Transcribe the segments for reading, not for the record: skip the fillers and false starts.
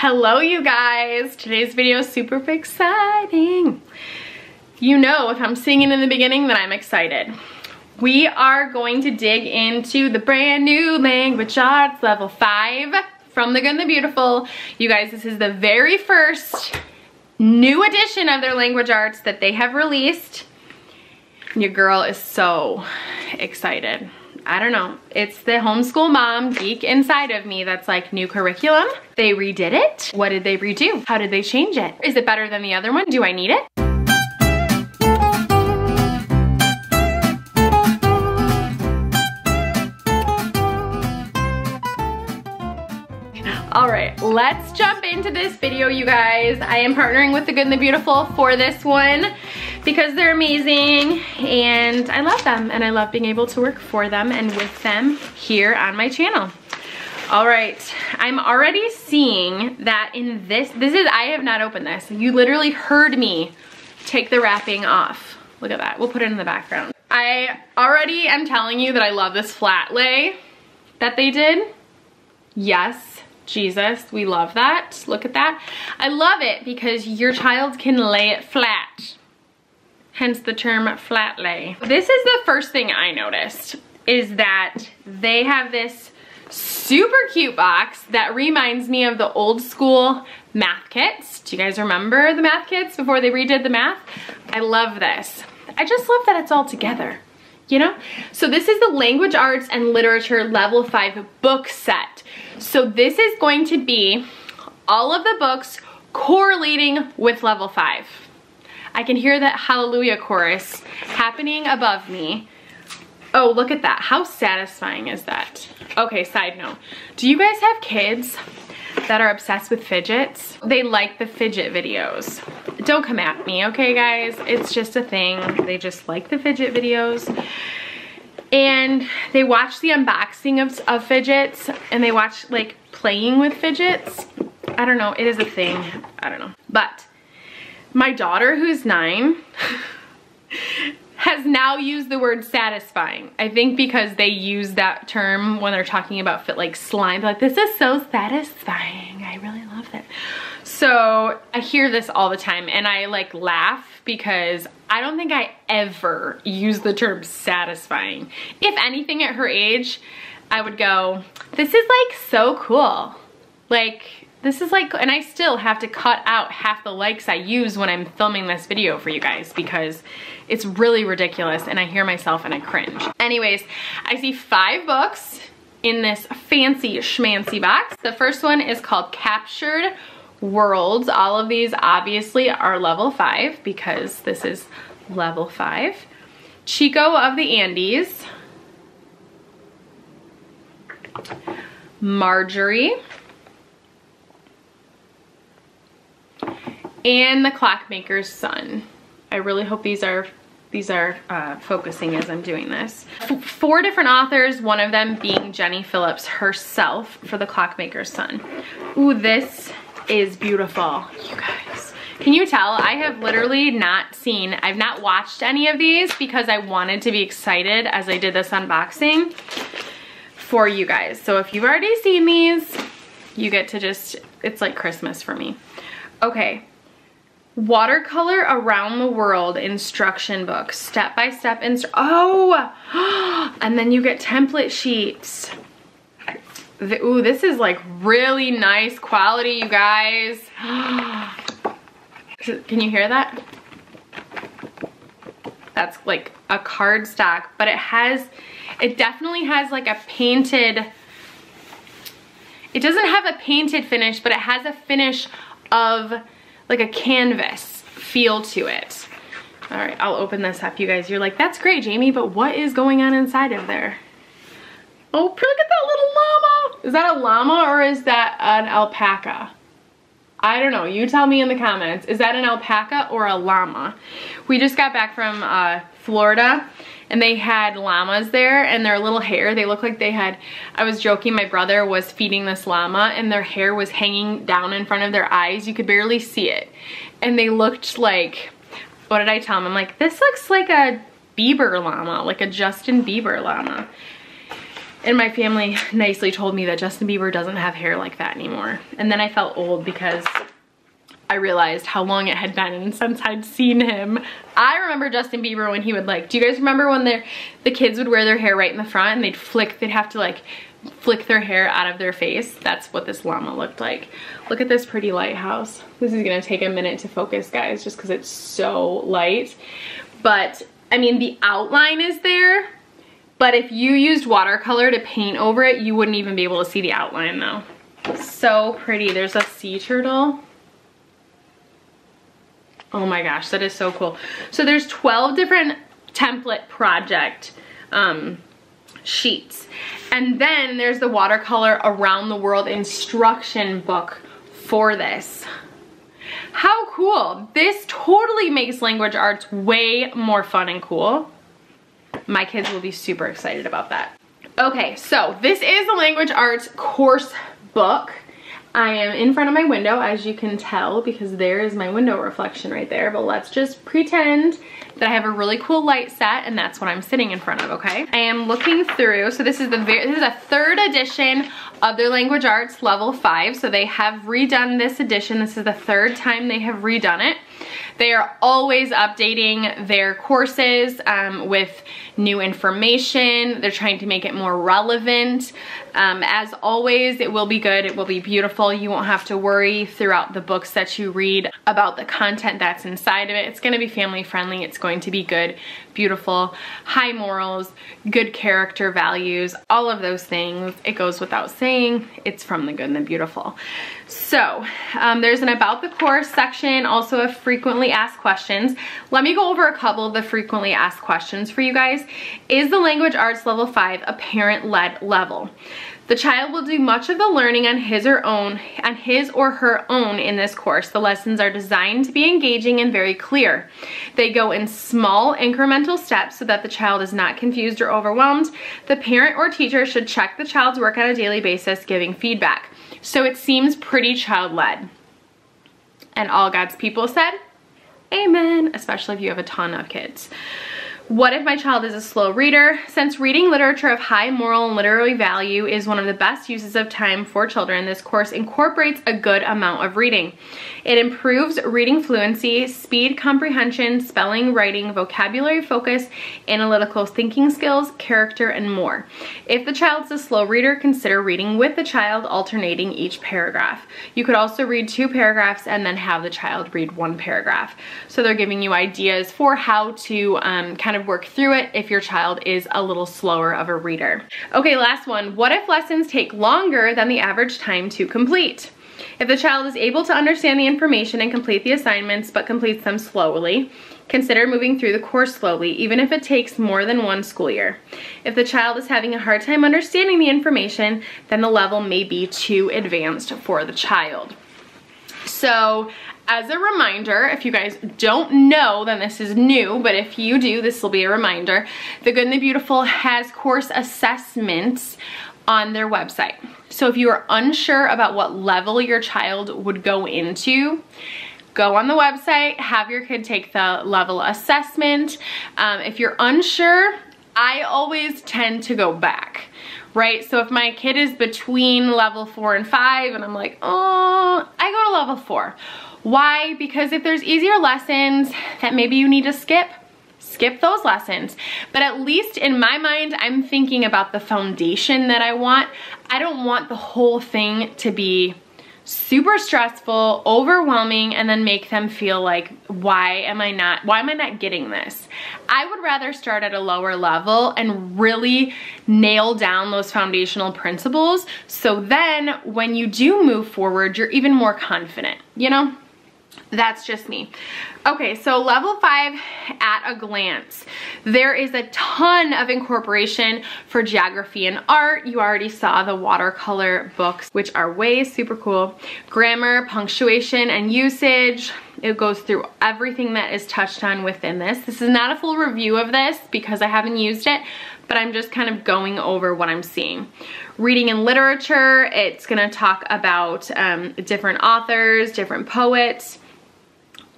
Hello you guys! Today's video is super exciting. You know if I'm singing in the beginning that I'm excited. We are going to dig into the brand new language arts level 5 from The Good and the Beautiful. You guys, this is the very first new edition of their language arts that they have released. Your girl is so excited. I don't know, it's the homeschool mom geek inside of me that's like, new curriculum. They redid it. What did they redo? How did they change it? Is it better than the other one? Do I need it? All right, let's jump into this video, you guys. I am partnering with The Good and the Beautiful for this one because they're amazing and I love them and I love being able to work for them and with them here on my channel. All right, I'm already seeing that in I have not opened this. You literally heard me take the wrapping off. Look at that, we'll put it in the background. I already am telling you that I love this flat lay that they did. Yes. Jesus, we love that. Look at that. I love it because your child can lay it flat. Hence the term flat lay. This is the first thing I noticed, is that they have this super cute box that reminds me of the old school math kits. Do you guys remember the math kits before they redid the math? I love this. I just love that it's all together, you know? So this is the Language Arts and Literature Level 5 book set. So this is going to be all of the books correlating with level 5. I can hear that hallelujah chorus happening above me. Oh, look at that. How satisfying is that? Okay, side note. Do you guys have kids that are obsessed with fidgets? They like the fidget videos. Don't come at me, okay guys? It's just a thing. They just like the fidget videos. And they watch the unboxing of fidgets and they watch like playing with fidgets. I don't know, it is a thing. I don't know. But my daughter, who's 9, has now used the word satisfying. I think because they use that term when they're talking about like slime. They're like, this is so satisfying. I really love it. So I hear this all the time and I like laugh because I don't think I ever use the term satisfying. If anything, at her age, I would go, this is like so cool. Like, this is like, and I still have to cut out half the likes I use when I'm filming this video for you guys because it's really ridiculous and I hear myself and I cringe. Anyways, I see 5 books in this fancy schmancy box. The first one is called Captured Worlds. All of these obviously are level 5 because this is level 5. Chico of the Andes. Marjorie. And The Clockmaker's Son. I really hope these are focusing as I'm doing this. 4 different authors, one of them being Jenny Phillips herself for The Clockmaker's Son. Ooh, this is beautiful, you guys. Can you tell? I have literally I've not watched any of these because I wanted to be excited as I did this unboxing for you guys. So if you've already seen these, you get to just, it's like Christmas for me. Okay. Watercolor Around the World instruction book, step-by-step oh, and then you get template sheets. Ooh, this is like really nice quality, you guys. Can you hear that? That's like a cardstock, but it definitely has like a painted, it doesn't have a painted finish, but it has a finish of like a canvas feel to it. All right, I'll open this up, you guys. You're like, that's great, Jamie, but what is going on inside of there? Oh, look at that little llama. Is that a llama or is that an alpaca? I don't know, you tell me in the comments. Is that an alpaca or a llama? We just got back from Florida and they had llamas there and their little hair, they look like they had, I was joking, my brother was feeding this llama and their hair was hanging down in front of their eyes. You could barely see it. And they looked like, what did I tell him? I'm like, this looks like a Bieber llama, like a Justin Bieber llama. And my family nicely told me that Justin Bieber doesn't have hair like that anymore. And then I felt old because I realized how long it had been since I'd seen him. I remember Justin Bieber when he would like, do you guys remember when the kids would wear their hair right in the front and they'd have to like flick their hair out of their face? That's what this llama looked like. Look at this pretty lighthouse. This is gonna take a minute to focus, guys, just because it's so light. But I mean, the outline is there, but if you used watercolor to paint over it, you wouldn't even be able to see the outline though. So pretty. There's a sea turtle. Oh my gosh, that is so cool. So there's 12 different template project sheets. And then there's the watercolor around the world instruction book for this. How cool. This totally makes language arts way more fun and cool. My kids will be super excited about that. Okay, so this is the language arts course book. I am in front of my window, as you can tell, because there is my window reflection right there. But let's just pretend that I have a really cool light set, and that's what I'm sitting in front of, okay? I am looking through, so this is a third edition of their language arts level 5. So they have redone this edition. This is the third time they have redone it. They are always updating their courses with new information. They're trying to make it more relevant. As always, it will be good. It will be beautiful. You won't have to worry throughout the books that you read about the content that's inside of it. It's going to be family friendly. It's going to be good, beautiful, high morals, good character values, all of those things. It goes without saying. It's from the Good and the Beautiful. So there's an about the course section, also a frequently asked questions. Let me go over a couple of the frequently asked questions for you guys. Is the language arts level 5 a parent-led level? The child will do much of the learning on his or her own in this course. The lessons are designed to be engaging and very clear. They go in small incremental steps so that the child is not confused or overwhelmed. The parent or teacher should check the child's work on a daily basis, giving feedback. So it seems pretty child-led. And all God's people said, amen, especially if you have a ton of kids. What if my child is a slow reader? Since reading literature of high moral and literary value is one of the best uses of time for children, this course incorporates a good amount of reading. It improves reading fluency, speed comprehension, spelling, writing, vocabulary focus, analytical thinking skills, character, and more. If the child's a slow reader, consider reading with the child, alternating each paragraph. You could also read 2 paragraphs and then have the child read 1 paragraph. So they're giving you ideas for how to kind of work through it if your child is a little slower of a reader. Okay, last one. What if lessons take longer than the average time to complete? If the child is able to understand the information and complete the assignments but completes them slowly, consider moving through the course slowly, even if it takes more than 1 school year. If the child is having a hard time understanding the information, then the level may be too advanced for the child. So, as a reminder, if you guys don't know, then this is new, but if you do, this will be a reminder. The Good and the Beautiful has course assessments on their website. So if you are unsure about what level your child would go into, go on the website, have your kid take the level assessment. If you're unsure, I always tend to go back. Right? So if my kid is between level 4 and 5 and I'm like, oh, I go to level 4. Why? Because if there's easier lessons that maybe you need to skip those lessons. But at least in my mind, I'm thinking about the foundation that I want. I don't want the whole thing to be super stressful, overwhelming, and then make them feel like, why am I not getting this? I would rather start at a lower level and really nail down those foundational principles, so then when you do move forward, you're even more confident, you know? That's just me. Okay, so level 5 at a glance. There is a ton of incorporation for geography and art. You already saw the watercolor books, which are way super cool. Grammar, punctuation, and usage. It goes through everything that is touched on within this. This is not a full review of this because I haven't used it, but I'm just kind of going over what I'm seeing. Reading and literature, it's gonna talk about different authors, different poets,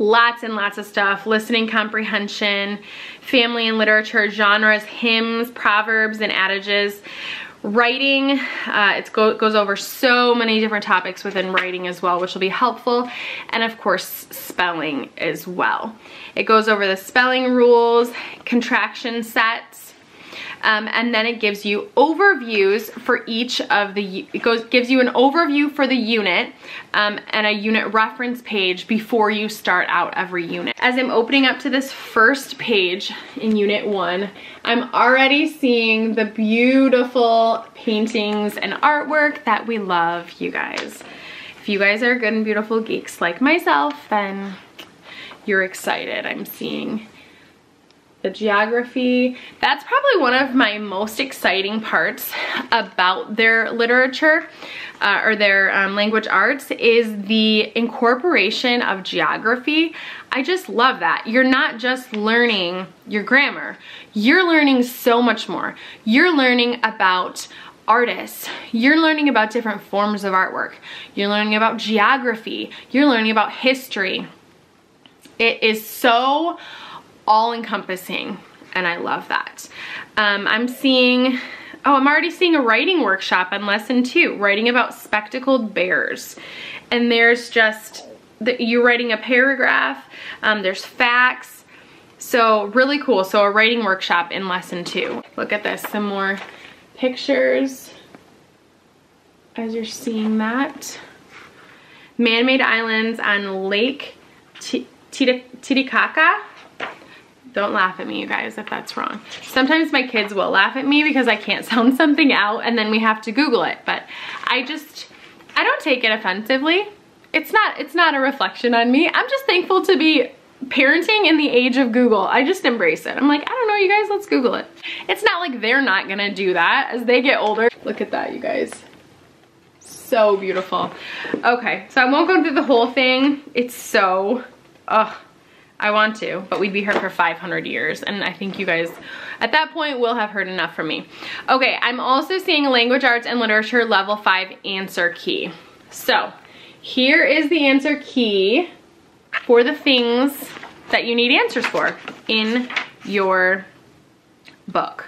lots and lots of stuff. Listening comprehension, family and literature, genres, hymns, proverbs, and adages. Writing, it goes over so many different topics within writing as well, which will be helpful. And of course, spelling as well. It goes over the spelling rules, contraction sets, and then it gives you overviews for each of the, gives you an overview for the unit and a unit reference page before you start out every unit. As I'm opening up to this first page in Unit 1, I'm already seeing the beautiful paintings and artwork that we love, you guys. If you guys are good and beautiful geeks like myself, then you're excited. I'm seeing the geography. That's probably one of my most exciting parts about their literature or their language arts is the incorporation of geography. I just love that. You're not just learning your grammar. You're learning so much more. You're learning about artists. You're learning about different forms of artwork. You're learning about geography. You're learning about history. It is so all-encompassing, and I love that. I'm already seeing a writing workshop on lesson 2, writing about spectacled bears. And there's just, you're writing a paragraph, there's facts, so really cool. So a writing workshop in lesson 2. Look at this, some more pictures as you're seeing that. Man-made islands on Lake Titicaca. Don't laugh at me, you guys, if that's wrong. Sometimes my kids will laugh at me because I can't sound something out and then we have to Google it. But I don't take it offensively. It's not a reflection on me. I'm just thankful to be parenting in the age of Google. I just embrace it. I'm like, I don't know, you guys, let's Google it. It's not like they're not gonna do that as they get older. Look at that, you guys. So beautiful. Okay, so I won't go through the whole thing. It's so, I want to, but we'd be here for 500 years, and I think you guys at that point will have heard enough from me. Okay, I'm also seeing a language arts and literature level 5 answer key. So here is the answer key for the things that you need answers for in your book.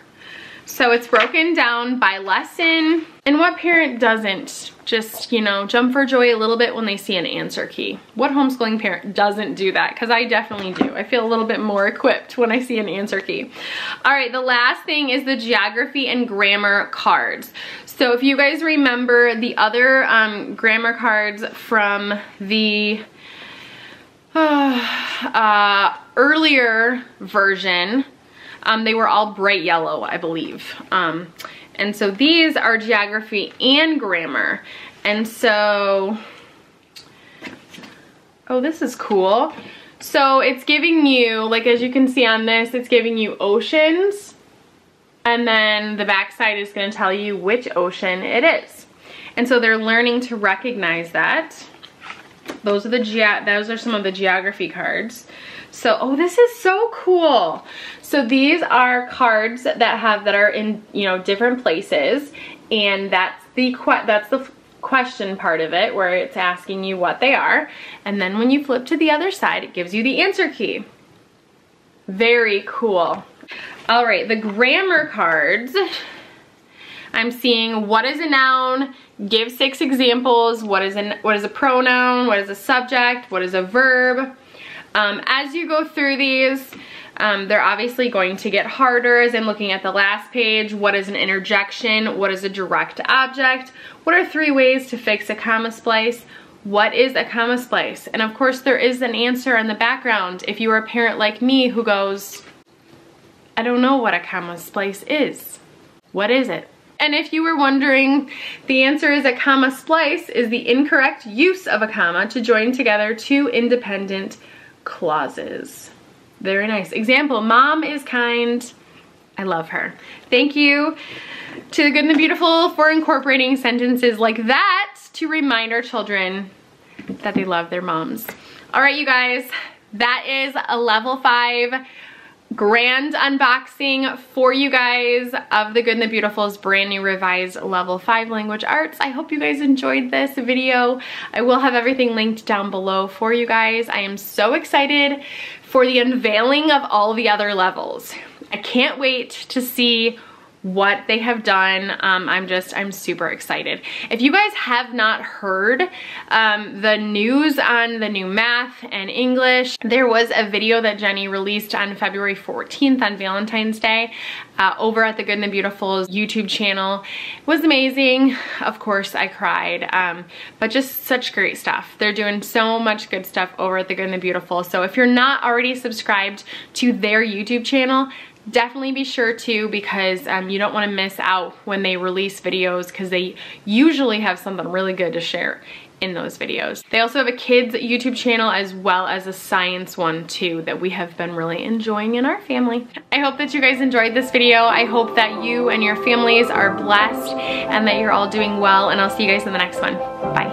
So it's broken down by lesson, and what parent doesn't just, you know, jump for joy a little bit when they see an answer key? What homeschooling parent doesn't do that? Because I definitely do. I feel a little bit more equipped when I see an answer key. All right, the last thing is the geography and grammar cards. So if you guys remember the other grammar cards from the earlier version, they were all bright yellow, I believe. And so these are geography and grammar. And so, oh, this is cool. So it's giving you, like as you can see on this, it's giving you oceans. And then the back side is gonna tell you which ocean it is. And so they're learning to recognize that. Those are some of the geography cards. So, oh, this is so cool. So these are cards that are in, you know, different places, and that's the question part of it, where it's asking you what they are. And then when you flip to the other side, it gives you the answer key. Very cool. All right, the grammar cards. I'm seeing what is a noun, give 6 examples, what is a pronoun, what is a subject, what is a verb. As you go through these, they're obviously going to get harder. As I'm looking at the last page, what is an interjection? What is a direct object? What are 3 ways to fix a comma splice? What is a comma splice? And of course there is an answer in the background if you are a parent like me who goes, I don't know what a comma splice is. What is it? And if you were wondering, the answer is a comma splice is the incorrect use of a comma to join together 2 independent clauses. Very nice. Example, Mom is kind. I love her. Thank you to the Good and the Beautiful for incorporating sentences like that to remind our children that they love their moms. All right, you guys, that is a level 5 grand unboxing for you guys of the Good and the Beautiful's brand new revised level 5 language arts. I hope you guys enjoyed this video. I will have everything linked down below for you guys. I am so excited for the unveiling of all the other levels. I can't wait to see what they have done. I'm super excited. If you guys have not heard the news on the new math and English, there was a video that Jenny released on February 14th on Valentine's Day over at the Good and the Beautiful's YouTube channel. It was amazing. Of course I cried, but just such great stuff. They're doing so much good stuff over at the Good and the Beautiful. So if you're not already subscribed to their YouTube channel, definitely be sure to, because you don't want to miss out when they release videos, because they usually have something really good to share in those videos. They also have a kids YouTube channel as well as a science one too that we have been really enjoying in our family. I hope that you guys enjoyed this video. I hope that you and your families are blessed and that you're all doing well, and I'll see you guys in the next one. Bye.